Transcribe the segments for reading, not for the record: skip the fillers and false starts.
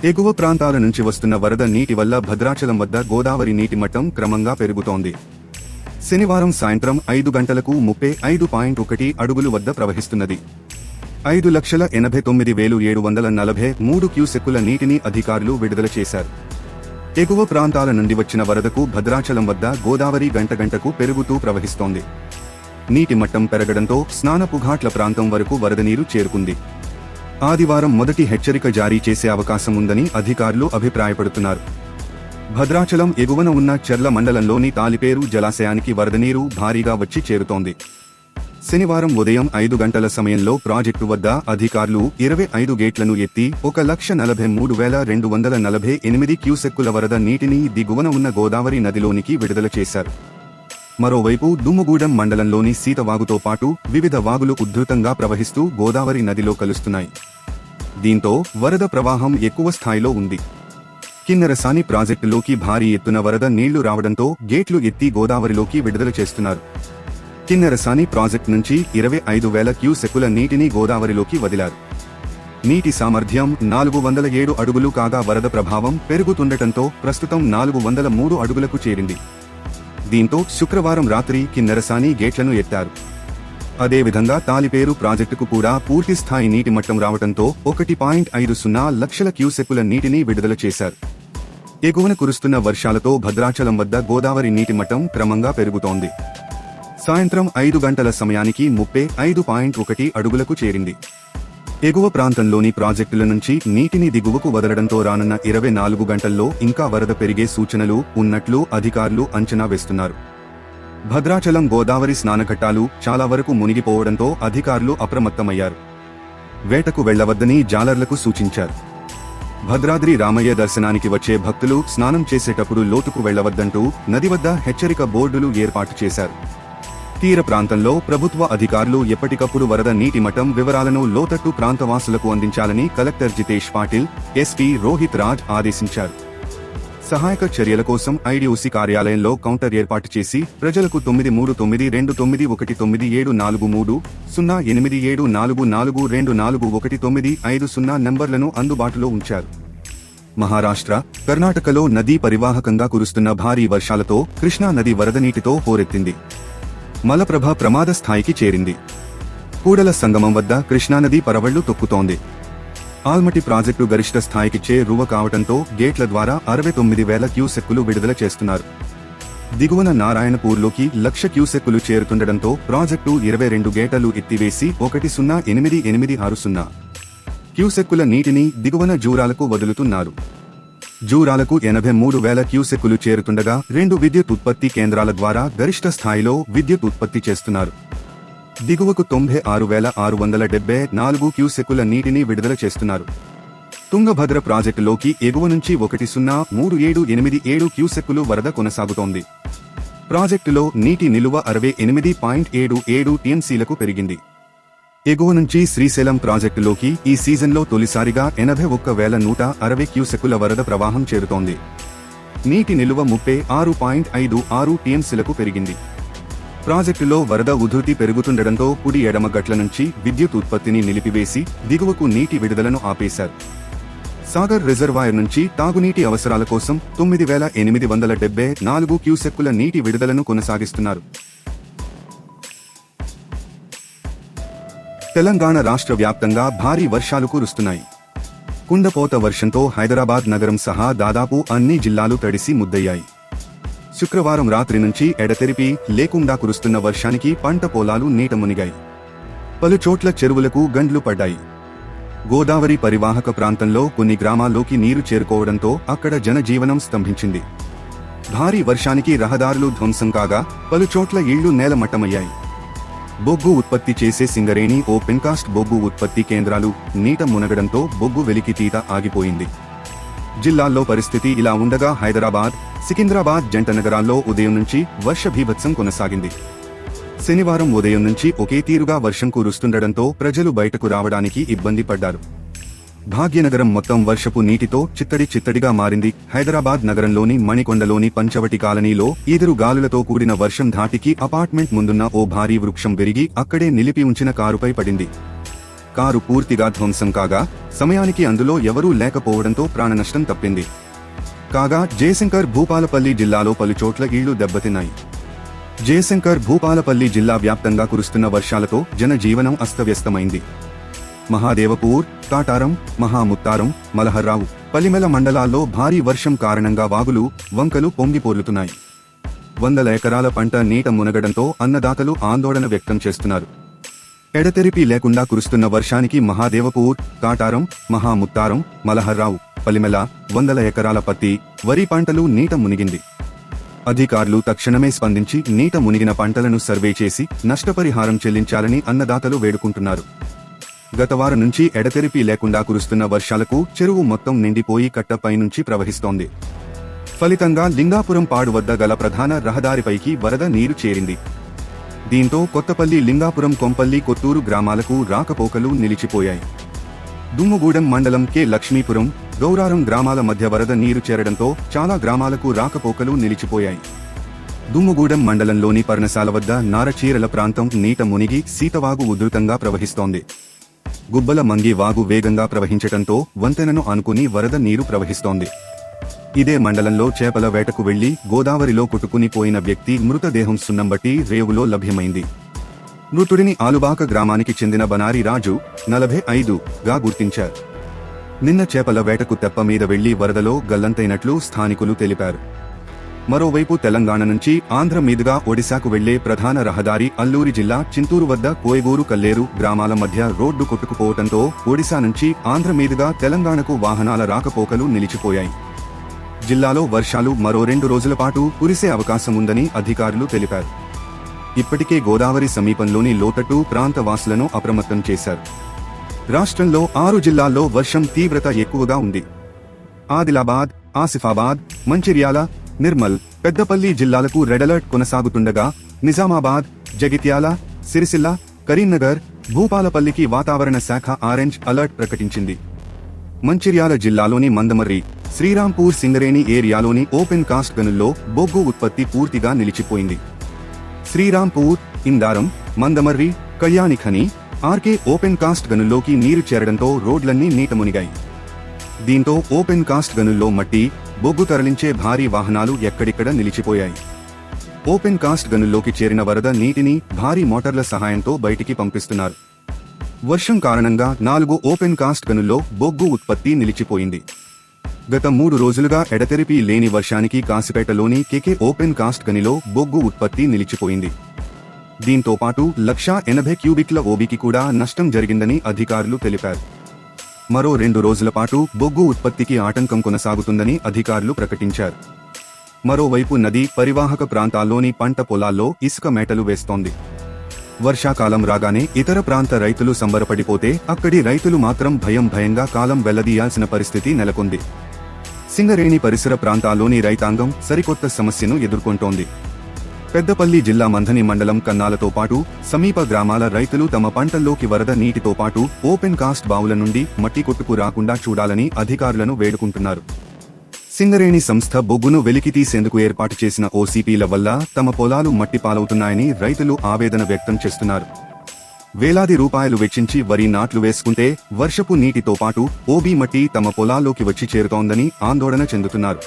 ఎగువ ప్రాంతాల నుంచి వస్తున్న వరద నీటి వల్ల భద్రాచలం వద్ద గోదావరి నీటి మట్టం క్రమంగా పెరుగుతోంది. శనివారం సాయంత్రం 5 గంటలకు 35.1 అడుగులు వద్ద ప్రవహిస్తున్నది. 5,89,743 క్యూసెక్కుల నీటిని అధికారులు విడుదల చేశారు. ఎగువ ప్రాంతాల నుండి వచ్చిన వరదకు భద్రాచలం వద్ద గోదావరి గంటకు పెరుగుతూ ప్రవహిస్తోంది. నీటి మట్టం పెరగడంతో స్నానపు ఘాట్ల ప్రాంతం వరకు వరద నీరు చేరుకుంది. ఆదివారం మొదటి హెచ్చరిక జారీ చేసే అవకాశం ఉందని అధికారులు అభిప్రాయపడుతున్నారు. భద్రాచలం ఎగువన ఉన్న చెర్ల మండలంలోని తాలిపేరు జలాశయానికి వరదనీరు భారీగా వచ్చి చేరుతోంది. శనివారం ఉదయం 5 గంటల సమయంలో ప్రాజెక్టు వద్ద అధికారులు 25 గేట్లను ఎత్తి 1,43,248 క్యూసెక్కుల వరద నీటిని దిగువన ఉన్న గోదావరి నదిలోనికి విడుదల చేశారు. మరోవైపు దుమ్ముగూడెం మండలంలోని సీతవాగుతో పాటు వివిధ వాగులు ఉధృతంగా ప్రవహిస్తూ గోదావరి నదిలో కలుస్తున్నాయి. దీంతో వరద ప్రవాహం ఎక్కువ స్థాయిలో ఉంది. కిన్నెరసాని ప్రాజెక్టులోకి భారీ ఎత్తున వరద నీళ్లు రావడంతో గేట్లు ఎత్తి గోదావరిలోకి విడుదల చేస్తున్నారు. కిన్నెరసాని ప్రాజెక్టు నుంచి 25,000 క్యూసెక్కుల నీటిని గోదావరిలోకి వదిలారు. నీటి సామర్థ్యం 407 అడుగులు కాగా వరద ప్రభావం పెరుగుతుండటంతో ప్రస్తుతం 403 అడుగులకు చేరింది. దీంతో శుక్రవారం రాత్రి కిన్నెరసాని గేట్లను ఎత్తారు. అదేవిధంగా తాలిపేరు ప్రాజెక్టుకు కూడా పూర్తిస్థాయి నీటి మట్టం రావడంతో 1.50 లక్షల క్యూసెక్కుల నీటిని విడుదల చేశారు. ఎగువన కురుస్తున్న వర్షాలతో భద్రాచలం వద్ద గోదావరి నీటి మట్టం క్రమంగా పెరుగుతోంది. సాయంత్రం 5 గంటల సమయానికి 35.1 అడుగులకు చేరింది. ఎగువ ప్రాంతంలోని ప్రాజెక్టుల నుంచి నీటిని దిగువకు వదలడంతో రానున్న 24 గంటల్లో ఇంకా వరద పెరిగే సూచనలు ఉన్నట్లు అధికారులు అంచనా వేస్తున్నారు. భద్రాచలం గోదావరి స్నానఘట్టాలు చాలా వరకు మునిగిపోవడంతో అధికారులు అప్రమత్తమయ్యారు. వేటకు వెళ్లవద్దని జాలర్లకు సూచించారు. భద్రాద్రి రామయ్య దర్శనానికి వచ్చే భక్తులు స్నానం చేసేటప్పుడు లోతుకు వెళ్లవద్దంటూ నది వద్ద హెచ్చరిక బోర్డులు ఏర్పాటు చేశారు. తీర ప్రాంతంలో ప్రభుత్వ అధికారులు ఎప్పటికప్పుడు వరద నీటి మట్టం వివరాలను లోతట్టు ప్రాంతవాసులకు అందించాలని కలెక్టర్ జితేష్ పాటిల్, ఎస్పీ రోహిత్ రాజ్ ఆదేశించారు. సహాయక చర్యల కోసం ఐడీఓసీ కార్యాలయంలో కౌంటర్ ఏర్పాటు చేసి ప్రజలకు 93292343 నంబర్లను అందుబాటులో ఉంచారు. మహారాష్ట్ర, కర్ణాటకలో నదీ పరివాహకంగా కురుస్తున్న భారీ వర్షాలతో కృష్ణా నది వరద నీటితో హోరెత్తింది. మలప్రభ ప్రమాద స్థాయికి చేరింది. కూడల సంగమం వద్ద కృష్ణానది పరవళ్లు తొక్కుతోంది. ఆల్మటి ప్రాజెక్టు గరిష్ట స్థాయికి చేరువ కావడంతో గేట్ల ద్వారా 69,000 క్యూసెక్కులు విడుదల చేస్తున్నారు. దిగువన నారాయణపూర్లోకి 1,00,000 క్యూసెక్కులు చేరుతుండటంతో ప్రాజెక్టు 22 గేటలు ఎత్తివేసి 1,0860 క్యూసెక్కుల నీటిని దిగువన జూరాలకు వదులుతున్నారు. జూరాలకు 83,000 క్యూసెక్కులు చేరుతుండగా 2 విద్యుత్ ఉత్పత్తి కేంద్రాల ద్వారా గరిష్ట స్థాయిలో విద్యుత్ ఉత్పత్తి చేస్తున్నారు. దిగువకు 96,674 క్యూసెక్కుల నీటిని విడుదల చేస్తున్నారు. తుంగభద్ర ప్రాజెక్టులోకి ఎగువ నుంచి 1,03,787 క్యూసెక్కులు వరద కొనసాగుతోంది. ప్రాజెక్టులో నీటి నిలువ 68.77 టీఎంసీలకు పెరిగింది. ఎగువ నుంచి శ్రీశైలం ప్రాజెక్టులోకి ఈ సీజన్లో తొలిసారిగా 81,160 క్యూసెక్కుల వరద ప్రవాహం చేరుతోంది. నీటి నిలువ 36.56 టీఎంసీలకు పెరిగింది. ప్రాజెక్టులో వరద ఉధృతి పెరుగుతుండటంతో కుడి ఎడమ గట్ల నుంచి విద్యుత్ ఉత్పత్తిని నిలిపివేసి దిగువకు నీటి విడుదలను ఆపేశారు. సాగర్ రిజర్వాయర్ నుంచి తాగునీటి అవసరాల కోసం 9,874 క్యూసెక్కుల నీటి విడుదలను కొనసాగిస్తున్నారు. తెలంగాణ రాష్ట్ర వ్యాప్తంగా భారీ వర్షాలు కురుస్తున్నాయి. కుండపోత వర్షంతో హైదరాబాద్ నగరం సహా దాదాపు అన్ని జిల్లాలు తడిసి ముద్దయ్యాయి. శుక్రవారం రాత్రి నుంచి ఎడతెరిపి లేకుండా కురుస్తున్న వర్షానికి పంట పొలాలు నీట మునిగాయి. పలుచోట్ల చెరువులకు గండ్లు పడ్డాయి. గోదావరి పరివాహక ప్రాంతంలో కొన్ని గ్రామాల్లోకి నీరు చేరుకోవడంతో అక్కడ జనజీవనం స్తంభించింది. భారీ వర్షానికి రహదారులు ధ్వంసం కాగా పలుచోట్ల ఇళ్లు నేలమట్టమయ్యాయి. బొగ్గు ఉత్పత్తి చేసే సింగరేణి ఓపెన్ కాస్ట్ బొగ్గు ఉత్పత్తి కేంద్రాలు నీట మునగడంతో బొగ్గు వెలికితీత ఆగిపోయింది. జిల్లాల్లో పరిస్థితి ఇలా ఉండగా హైదరాబాద్, సికింద్రాబాద్ జంట నగరాల్లో ఉదయం నుంచి వర్ష బీభత్సం కొనసాగింది. శనివారం ఉదయం నుంచి ఒకే తీరుగా వర్షం కురుస్తుండటంతో ప్రజలు బయటకు రావడానికి ఇబ్బంది పడ్డారు. భాగ్యనగరం మొత్తం వర్షపు నీటితో చిత్తడిగా మారింది. హైదరాబాద్ నగరంలోని మణికొండలోని పంచవటి కాలనీలో ఈదురు గాలులతో కూడిన వర్షం ధాటికి అపార్ట్మెంట్ ముందున్న ఓ భారీ వృక్షం విరిగి అక్కడే నిలిపి ఉంచిన కారుపై పడింది. కారు పూర్తిగా ధ్వంసం కాగా సమయానికి అందులో ఎవరూ లేకపోవడంతో ప్రాణనష్టం తప్పింది. కాగా జయశంకర్ భూపాలపల్లి జిల్లాలో పలుచోట్ల ఇళ్లు దెబ్బతిన్నాయి. జయశంకర్ భూపాలపల్లి జిల్లా వ్యాప్తంగా కురుస్తున్న వర్షాలతో జనజీవనం అస్తవ్యస్తమైంది. మహాదేవపూర్, కాటారం, మహాముత్తారం, మలహర్రావు, పలిమెల మండలాల్లో భారీ వర్షం కారణంగా వాగులు, వంకలు పొంగిపొర్లుతున్నాయి. వందల ఎకరాల పంట నీట మునగడంతో అన్నదాతలు ఆందోళన వ్యక్తం చేస్తున్నారు. ఎడతెరిపి లేకుండా కురుస్తున్న వర్షానికి మహాదేవపూర్, కాటారం, మహాముత్తారం, మలహర్రావు, పలిమెల, వందల ఎకరాల పత్తి, వరి పంటలు నీట మునిగింది. అధికారులు తక్షణమే స్పందించి నీట మునిగిన పంటలను సర్వే చేసి నష్టపరిహారం చెల్లించాలని అన్నదాతలు వేడుకుంటున్నారు. గత వారం నుంచి ఎడతెరిపి లేకుండా కురుస్తున్న వర్షాలకు చెరువు మొత్తం నిండిపోయి కట్టపై నుంచి ప్రవహిస్తోంది. ఫలితంగా లింగాపురం పాడు వద్ద గల ప్రధాన రహదారిపైకి వరద నీరు చేరింది. దీంతో కొత్తపల్లి, లింగాపురం, కొంపల్లి, కొత్తూరు గ్రామాలకు రాకపోకలు నిలిచిపోయాయి. దుమ్ముగూడెం మండలం కె. లక్ష్మీపురం, గౌరారం గ్రామాల మధ్య వరద నీరు చేరడంతో చాలా గ్రామాలకు రాకపోకలు నిలిచిపోయాయి. దుమ్ముగూడెం మండలంలోని పర్ణశాల వద్ద నారచీరల ప్రాంతం నీట మునిగి సీతవాగు ఉధృతంగా ప్రవహిస్తోంది. గుబ్బల మంగి వాగు వేగంగా ప్రవహించటంతో వంతెనను ఆనుకుని వరద నీరు ప్రవహిస్తోంది. ఇదే మండలంలో చేపల వేటకు వెళ్లి గోదావరిలో కొట్టుకుని పోయిన వ్యక్తి మృతదేహం సున్నంబట్టి రేవులో లభ్యమైంది. మృతుడిని ఆలుబాక గ్రామానికి చెందిన బనారి రాజు, 45గా గుర్తించారు. నిన్న చేపల వేటకు తెప్ప మీద వెళ్లి వరదలో గల్లంతైనట్లు స్థానికులు తెలిపారు. మరోవైపు తెలంగాణ నుంచి ఆంధ్ర మీదుగా ఒడిశాకు వెళ్లే ప్రధాన రహదారి అల్లూరి జిల్లా చింతూరు వద్ద కోయగూరు, కల్లేరు గ్రామాల మధ్య రోడ్డు కొట్టుకుపోవడంతో ఒడిశా నుంచి ఆంధ్ర మీదుగా తెలంగాణకు వాహనాల రాకపోకలు నిలిచిపోయాయి. జిల్లాలో వర్షాలు మరో 2 రోజుల పాటు కురిసే అవకాశం ఉందని అధికారులు తెలిపారు. ఇప్పటికే గోదావరి సమీపంలోని లోతట్టు ప్రాంత వాసులను అప్రమత్తం చేశారు. రాష్ట్రంలో 6 జిల్లాల్లో వర్షం తీవ్రత ఎక్కువగా ఉంది. ఆదిలాబాద్, ఆసిఫాబాద్, మంచిర్యాల, నిర్మల్, పెద్దపల్లి జిల్లాలకు రెడ్ అలర్ట్ కొనసాగుతుండగా నిజామాబాద్, జగిత్యాల, సిరిసిల్ల, కరీంనగర్, భూపాలపల్లికి వాతావరణ శాఖ ఆరెంజ్ అలర్ట్ ప్రకటించింది. మంచిర్యాల జిల్లాలోని మందమర్రి, శ్రీరాంపూర్, సింగరేణి ఏరియాలోని ఓపెన్ కాస్ట్ గనుల్లో బొగ్గు ఉత్పత్తి పూర్తిగా నిలిచిపోయింది. Srirampur, Indaram, Mandamarri, Kalyanikhani, RK open cast గనుల్లోకి నీరు చేరడంతో రోడ్లన్నీ నీట మునిగాయి. దీంతో ఓపెన్ కాస్ట్ గనుల్లో మట్టి, బొగ్గు తరలించే భారీ వాహనాలు ఎక్కడిక్కడ నిలిచిపోయాయి. ఓపెన్ కాస్ట్ గనుల్లోకి చేరిన వరద నీటిని భారీ మోటార్ల సహాయంతో బయటికి పంపిస్తున్నారు. వర్షం కారణంగా 4 ఓపెన్ కాస్ట్ గనుల్లో బొగ్గు ఉత్పత్తి నిలిచిపోయింది. గత 3 రోజులుగా ఎడతెరిపి లేని వర్షానికి కాసిపేటలోని కెకే ఓపెన్ కాస్ట్ గనిలో బొగ్గు ఉత్పత్తి నిలిచిపోయింది. దీంతో పాటు 1,80,000 క్యూబిక్ల ఓబీకి కూడా నష్టం జరిగిందని అధికారులు తెలిపారు. మరో 2 రోజుల పాటు బొగ్గు ఉత్పత్తికి ఆటంకం కొనసాగుతుందని అధికారులు ప్రకటించారు. మరోవైపు నదీ పరివాహక ప్రాంతాల్లోని పంట పొలాల్లో ఇసుక మేటలు వేస్తోంది. వర్షాకాలం రాగానే ఇతర ప్రాంత రైతులు సంబరపడిపోతే అక్కడి రైతులు మాత్రం భయంగా కాలం వెళ్లదీయాల్సిన పరిస్థితి నెలకొంది. సింగరేణి పరిసర ప్రాంతాల్లోని రైతాంగం సరికొత్త సమస్యను ఎదుర్కొంటోంది. పెద్దపల్లి జిల్లా మంథని మండలం కన్నాలతో పాటు సమీప గ్రామాల రైతులు తమ పంటల్లోకి వరద నీటితో పాటు ఓపెన్ కాస్ట్ బావుల నుండి మట్టి కొట్టుకు రాకుండా చూడాలని అధికారులను వేడుకుంటున్నారు. సింగరేణి సంస్థ బొగ్గును వెలికితీసేందుకు ఏర్పాటు చేసిన ఓసీపీల వల్ల తమ పొలాలు మట్టి పాలవుతున్నాయని రైతులు ఆవేదన వ్యక్తం చేస్తున్నారు. వేలాది రూపాయలు వెచ్చించి వరి నాట్లు వేసుకుంటే వర్షపు నీటితో పాటు ఓబీ మట్టి తమ పొలాల్లోకి వచ్చి చేరుతోందని ఆందోళన చెందుతున్నారు.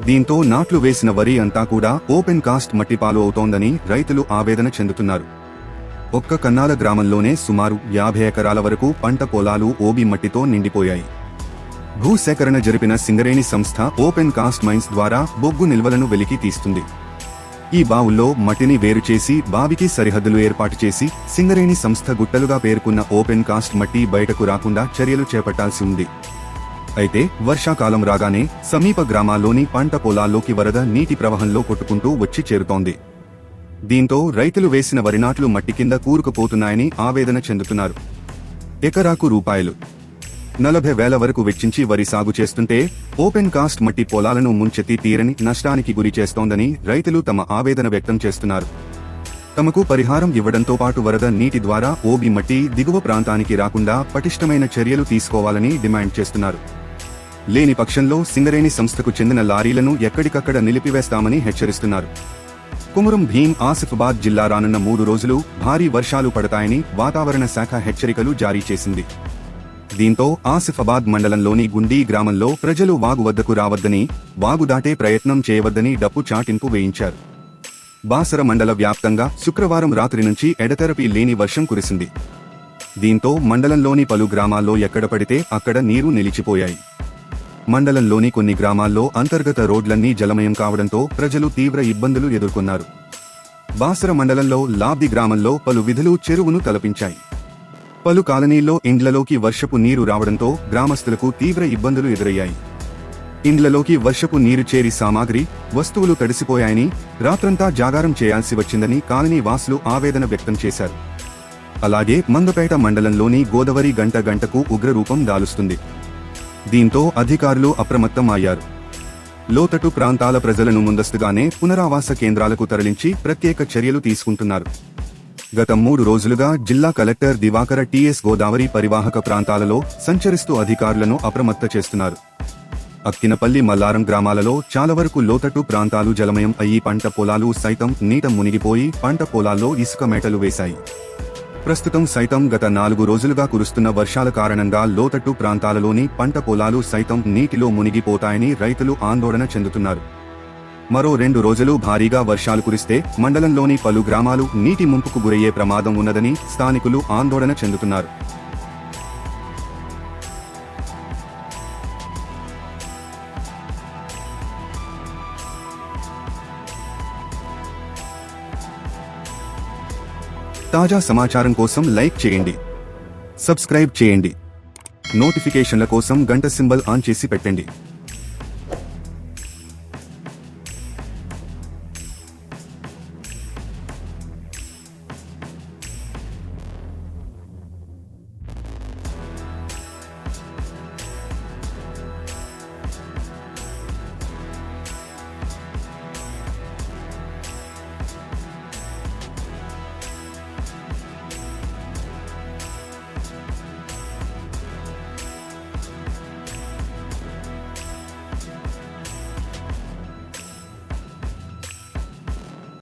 దీంతో నాట్లు వేసిన వరి అంతా కూడా ఓపెన్ కాస్ట్ మట్టిపాలు అవుతోందని రైతులు ఆవేదన చెందుతున్నారు. ఒక్క కన్నాల గ్రామంలోనే సుమారు 50 ఎకరాల వరకు పంట పొలాలు ఓబీ మట్టితో నిండిపోయాయి. భూసేకరణ జరిపిన సింగరేణి సంస్థ ఓపెన్ కాస్ట్ మైన్స్ ద్వారా బొగ్గు నిల్వలను వెలికి తీస్తుంది. ఈ బావుల్లో మట్టిని వేరు చేసి బావికి సరిహద్దులు ఏర్పాటు చేసి సింగరేణి సంస్థ గుట్టలుగా పేర్కొన్న ఓపెన్ కాస్ట్ మట్టి బయటకు రాకుండా చర్యలు చేపట్టాల్సి ఉంది. అయితే వర్షాకాలం రాగానే సమీప గ్రామాల్లోని పంట పొలాల్లోకి వరద నీటి ప్రవాహంలో కొట్టుకుంటూ వచ్చి చేరుతోంది. దీంతో రైతులు వేసిన వరినాట్లు మట్టి కింద కూరుకుపోతున్నాయని ఆవేదన చెందుతున్నారు. ఎకరాకు రూ.40,000 వరకు వెచ్చించి వరి సాగు చేస్తుంటే ఓపెన్ కాస్ట్ మట్టి పొలాలను ముంచెత్తి తీరని నష్టానికి గురి చేస్తోందని రైతులు తమ ఆవేదన వ్యక్తం చేస్తున్నారు. తమకు పరిహారం ఇవ్వడంతో పాటు వరద నీటి ద్వారా ఓబీ మట్టి దిగువ ప్రాంతానికి రాకుండా పటిష్టమైన చర్యలు తీసుకోవాలని డిమాండ్ చేస్తున్నారు. లేని పక్షంలో సింగరేణి సంస్థకు చెందిన లారీలను ఎక్కడికక్కడ నిలిపివేస్తామని హెచ్చరిస్తున్నారు. కుమురం భీం ఆసిఫాబాద్ జిల్లా రానున్న 3 రోజులు భారీ వర్షాలు పడతాయని వాతావరణ శాఖ హెచ్చరికలు జారీ చేసింది. దీంతో ఆసిఫాబాద్ మండలంలోని గుండీ గ్రామంలో ప్రజలు వాగు వద్దకు రావద్దని, వాగు దాటే ప్రయత్నం చేయవద్దని డప్పు చాటింపు వేయించారు. బాసర మండల వ్యాప్తంగా శుక్రవారం రాత్రి నుంచి ఎడతెరపి లేని వర్షం కురిసింది. దీంతో మండలంలోని పలు గ్రామాల్లో ఎక్కడ పడితే అక్కడ నీరు నిలిచిపోయాయి. మండలంలోని కొన్ని గ్రామాల్లో అంతర్గత రోడ్లన్నీ జలమయం కావడంతో ప్రజలు తీవ్ర ఇబ్బందులు ఎదుర్కొన్నారు. బాసర మండలంలో లాబ్ది గ్రామంలో పలు వీధులు చెరువును తలపించాయి. పలు కాలనీల్లో ఇండ్లలోకి వర్షపు నీరు రావడంతో గ్రామస్తులకు తీవ్ర ఇబ్బందులు ఎదురయ్యాయి. ఇండ్లలోకి వర్షపు నీరు చేరి సామాగ్రి, వస్తువులు తడిసిపోయాయని, రాత్రంతా జాగారం చేయాల్సి వచ్చిందని కాలనీ వాసులు ఆవేదన వ్యక్తం చేశారు. అలాగే మంగపేట మండలంలోని గోదావరి గంట గంటకు ఉగ్రరూపం దాలుస్తుంది. దీంతో అధికారులు అప్రమత్తం అయ్యారు. లోతట్టు ప్రాంతాల ప్రజలను ముందస్తుగానే పునరావాస కేంద్రాలకు తరలించి ప్రత్యేక చర్యలు తీసుకుంటున్నారు. గత 3 రోజులుగా జిల్లా కలెక్టర్ దివాకర టీఎస్ గోదావరి పరివాహక ప్రాంతాలలో సంచరిస్తూ అధికారులను అప్రమత్త చేస్తున్నారు. అక్కినపల్లి, మల్లారం గ్రామాలలో చాలా వరకు లోతట్టు ప్రాంతాలు జలమయం అయ్యి పంట పొలాలు సైతం నీట మునిగిపోయి పంట పొలాల్లో ఇసుక మేటలు వేశాయి. ప్రస్తుతం సైతం గత 4 రోజులుగా కురుస్తున్న వర్షాల కారణంగా లోతట్టు ప్రాంతాలలోని పంట పొలాలు సైతం నీటిలో మునిగిపోతాయని రైతులు ఆందోళన చెందుతున్నారు. మరో 2 రోజులు భారీగా వర్షాలు కురిస్తే మండలంలోని పలు గ్రామాలు నీటి ముంపుకు గురయ్యే ప్రమాదం ఉన్నదని స్థానికులు ఆందోళన చెందుతున్నారు. తాజా సమాచారం కోసం లైక్ చేయండి, సబ్స్క్రైబ్ చేయండి, నోటిఫికేషన్ల కోసం గంట సింబల్ ఆన్ చేసి పెట్టండి.